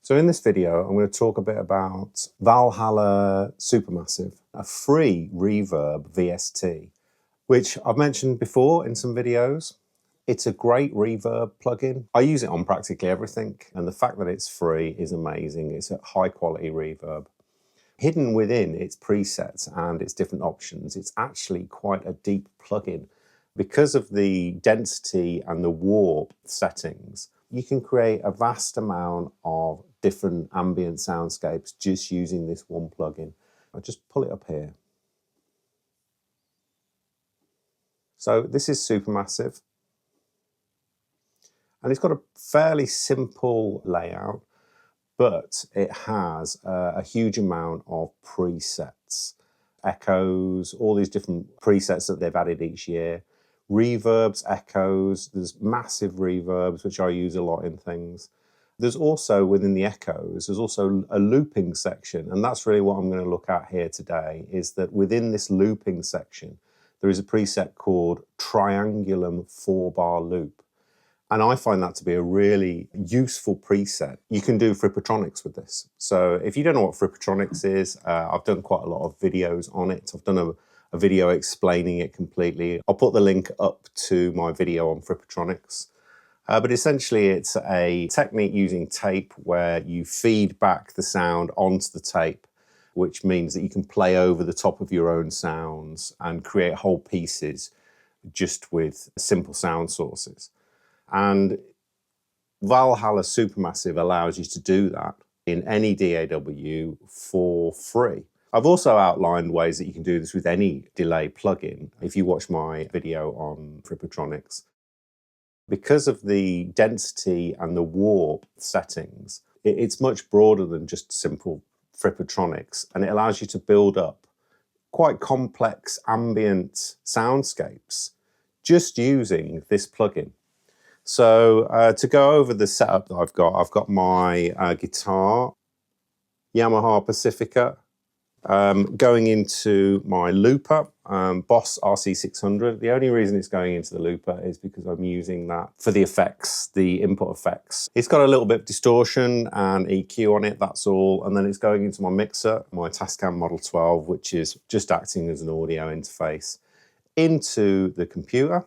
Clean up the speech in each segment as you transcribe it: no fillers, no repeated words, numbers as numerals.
So in this video, I'm going to talk a bit about Valhalla Supermassive, a free reverb VST, which I've mentioned before in some videos. It's a great reverb plugin. I use it on practically everything, and the fact that it's free is amazing. It's a high quality reverb. Hidden within its presets and its different options, it's actually quite a deep plugin. Because of the density and the warp settings, you can create a vast amount of different ambient soundscapes just using this one plugin. I'll just pull it up here. So this is Supermassive, and it's got a fairly simple layout, but it has a huge amount of presets, echoes, all these different presets that they've added each year. Reverbs, echoes, there's massive reverbs, which I use a lot in things. There's also, within the echoes, there's also a looping section, and that's really what I'm going to look at here today, is that within this looping section, there is a preset called Triangulum 4-bar loop. And I find that to be a really useful preset. You can do Frippertronics with this. So if you don't know what Frippertronics is, I've done quite a lot of videos on it. I've done a video explaining it completely. I'll put the link up to my video on Frippertronics. But essentially it's a technique using tape where you feed back the sound onto the tape, which means that you can play over the top of your own sounds and create whole pieces just with simple sound sources. And Valhalla Supermassive allows you to do that in any DAW for free. I've also outlined ways that you can do this with any delay plugin if you watch my video on Frippertronics. Because of the density and the warp settings, it's much broader than just simple Frippertronics, and it allows you to build up quite complex ambient soundscapes just using this plugin. So to go over the setup that I've got my guitar, Yamaha Pacifica, going into my looper, Boss RC600. The only reason it's going into the looper is because I'm using that for the effects, the input effects. It's got a little bit of distortion and EQ on it, that's all. And then it's going into my mixer, my Tascam Model 12, which is just acting as an audio interface, into the computer.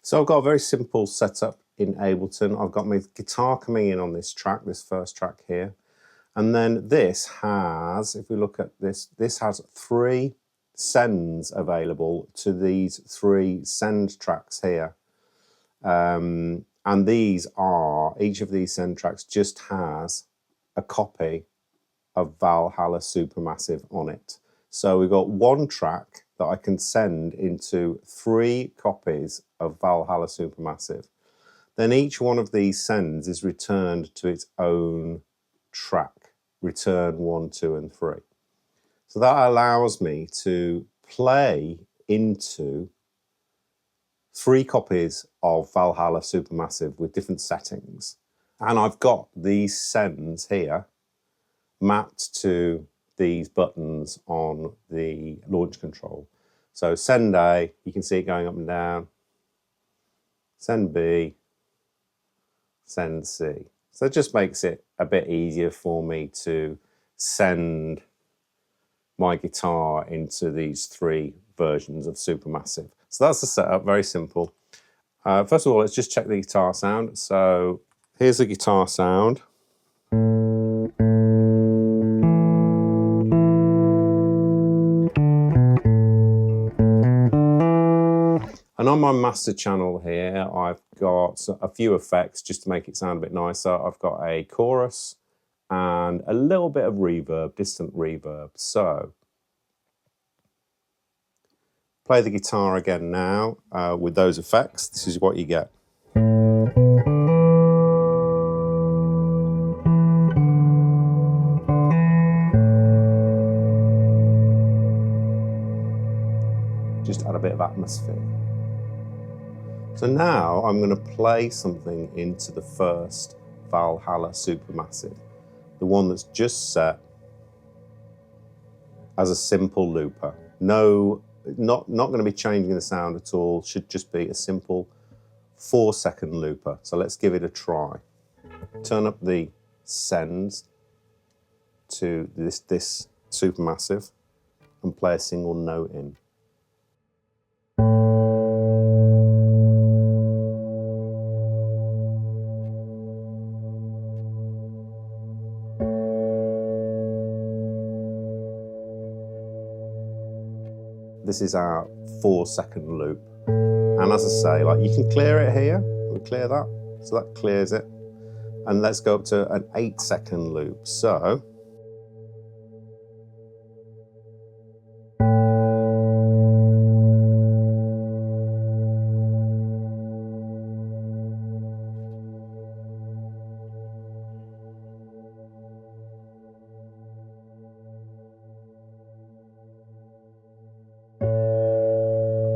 So I've got a very simple setup in Ableton. I've got my guitar coming in on this track, this first track here. And then this has, if we look at this, this has 3 sends available to these 3 send tracks here. And these are, each of these send tracks just has a copy of Valhalla Supermassive on it. So we've got 1 track that I can send into 3 copies of Valhalla Supermassive. Then each one of these sends is returned to its own track. Return 1, 2, and 3. So that allows me to play into 3 copies of Valhalla Supermassive with different settings. And I've got these sends here mapped to these buttons on the launch control. So send A, you can see it going up and down. Send B, send C. So it just makes it a bit easier for me to send my guitar into these 3 versions of Supermassive. So that's the setup, very simple. First of all, let's just check the guitar sound. So here's the guitar sound. And on my master channel here, I've got a few effects just to make it sound a bit nicer. I've got a chorus and a little bit of reverb, distant reverb. So play the guitar again now with those effects. This is what you get. Just add a bit of atmosphere. So now I'm going to play something into the first Valhalla Supermassive, the one that's just set as a simple looper. No, not going to be changing the sound at all, should just be a simple 4-second looper. So let's give it a try. Turn up the send to this Supermassive and play a single note in. This is our 4-second loop. And as I say, like, you can clear it here, we clear that, so that clears it. And let's go up to an 8-second loop. So,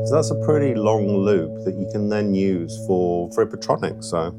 so that's a pretty long loop that you can then use for Frippertronics. So.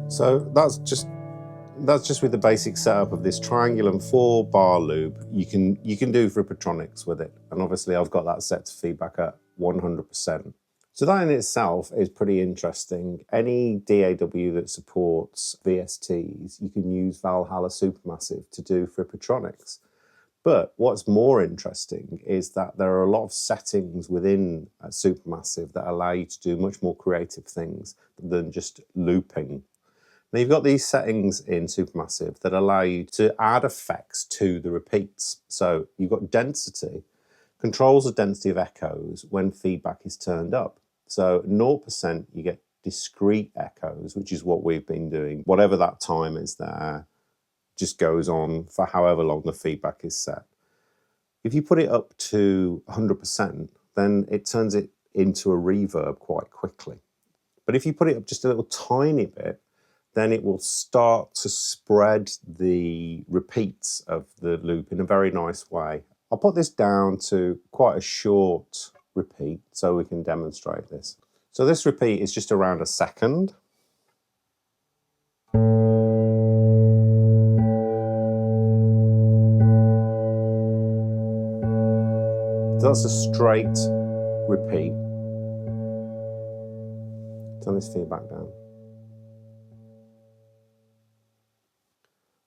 So that's just with the basic setup of this triangle and 4-bar loop. You can do Frippertronics with it, and obviously I've got that set to feedback at 100%. So that in itself is pretty interesting. Any DAW that supports VSTs, you can use Valhalla Supermassive to do Frippertronics. But what's more interesting is that there are a lot of settings within Supermassive that allow you to do much more creative things than just looping. Now you've got these settings in Supermassive that allow you to add effects to the repeats. So you've got density, controls the density of echoes when feedback is turned up. So 0% you get discrete echoes, which is what we've been doing. Whatever that time is there, just goes on for however long the feedback is set. If you put it up to 100%, then it turns it into a reverb quite quickly. But if you put it up just a little tiny bit, then it will start to spread the repeats of the loop in a very nice way. I'll put this down to quite a short repeat so we can demonstrate this. So this repeat is just around a second. So that's a straight repeat. Turn this feedback down.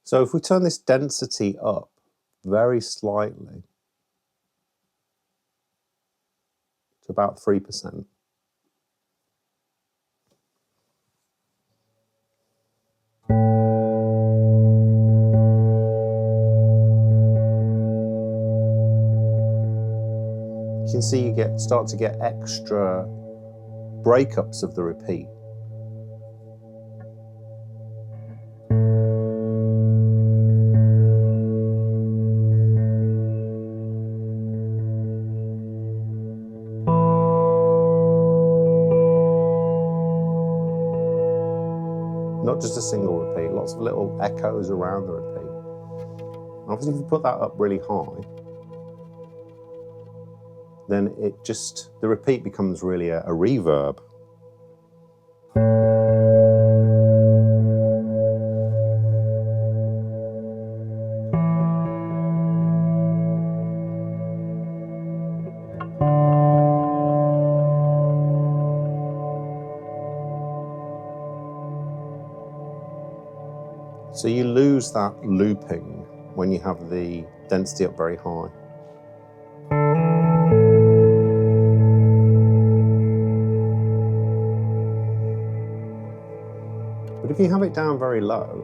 So if we turn this density up very slightly to about 3%, you can see you start to get extra breakups of the repeat. Not just a single repeat, lots of little echoes around the repeat. Obviously, if you put that up really high, then the repeat becomes really a reverb. So you lose that looping when you have the density up very high. if you have it down very low,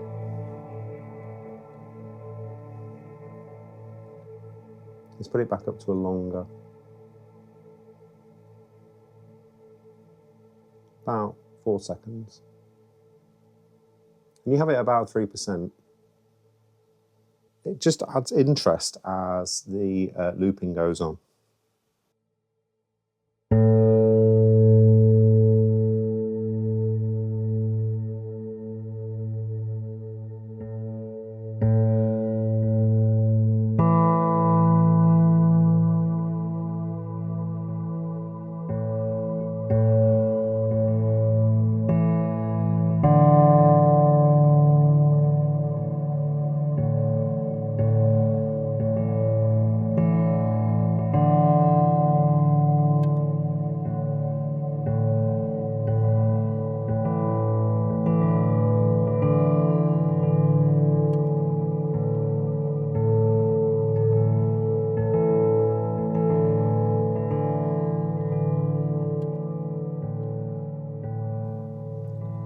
let's put it back up to a longer, about 4 seconds. And you have it about 3%. It just adds interest as the looping goes on.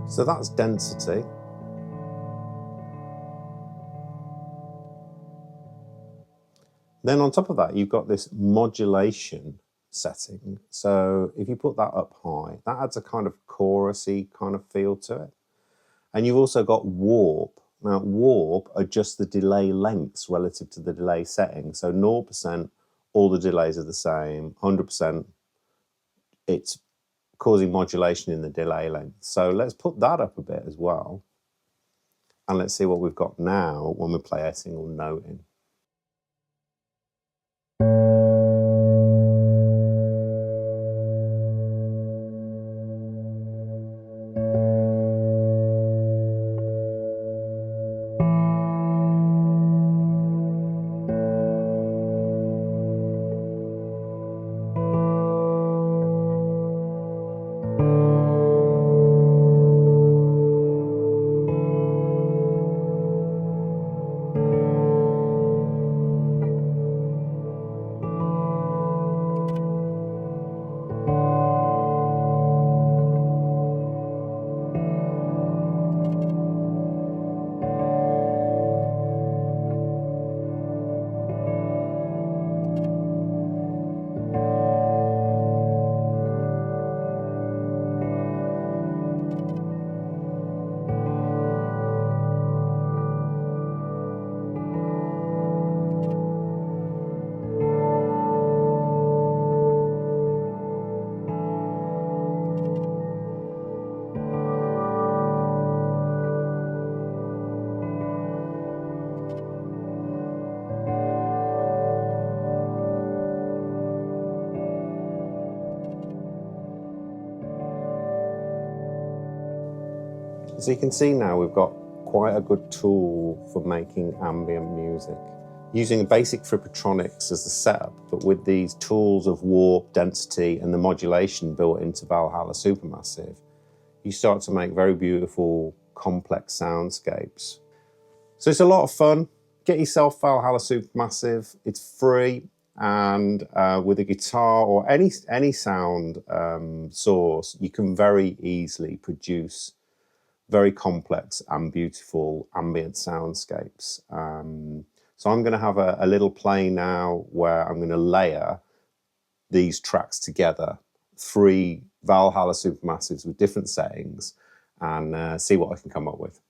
So that's density. Then on top of that, you've got this modulation setting. So if you put that up high, that adds a kind of chorusy kind of feel to it. And you've also got warp. Now warp adjusts the delay lengths relative to the delay setting. So 0%, all the delays are the same. 100%, it's causing modulation in the delay length. So let's put that up a bit as well. And let's see what we've got now when we play a single note in. So you can see now we've got quite a good tool for making ambient music. Using basic Frippertronics as the setup, but with these tools of warp, density, and the modulation built into Valhalla Supermassive, you start to make very beautiful, complex soundscapes. So it's a lot of fun. Get yourself Valhalla Supermassive. It's free, and with a guitar or any sound source, you can very easily produce very complex and beautiful ambient soundscapes. So I'm going to have a little play now where I'm going to layer these tracks together, 3 Valhalla Supermassives with different settings, and see what I can come up with.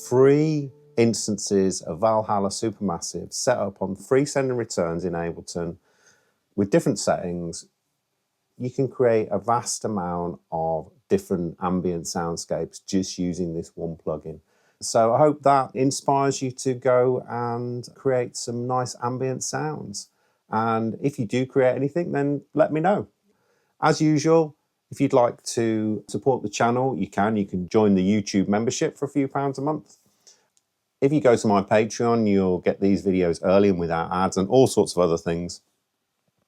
free instances of Valhalla Supermassive set up on free send and returns in Ableton with different settings. You can create a vast amount of different ambient soundscapes just using this one plugin. So I hope that inspires you to go and create some nice ambient sounds. And if you do create anything, then let me know. As usual, if you'd like to support the channel, you can. You can join the YouTube membership for a few pounds a month. If you go to my Patreon, you'll get these videos early and without ads and all sorts of other things.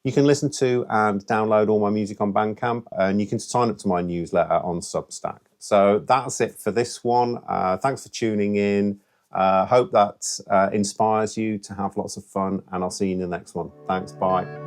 You can listen to and download all my music on Bandcamp, and you can sign up to my newsletter on Substack. So that's it for this one. Thanks for tuning in. Hope that inspires you to have lots of fun, and I'll see you in the next one. Thanks, bye.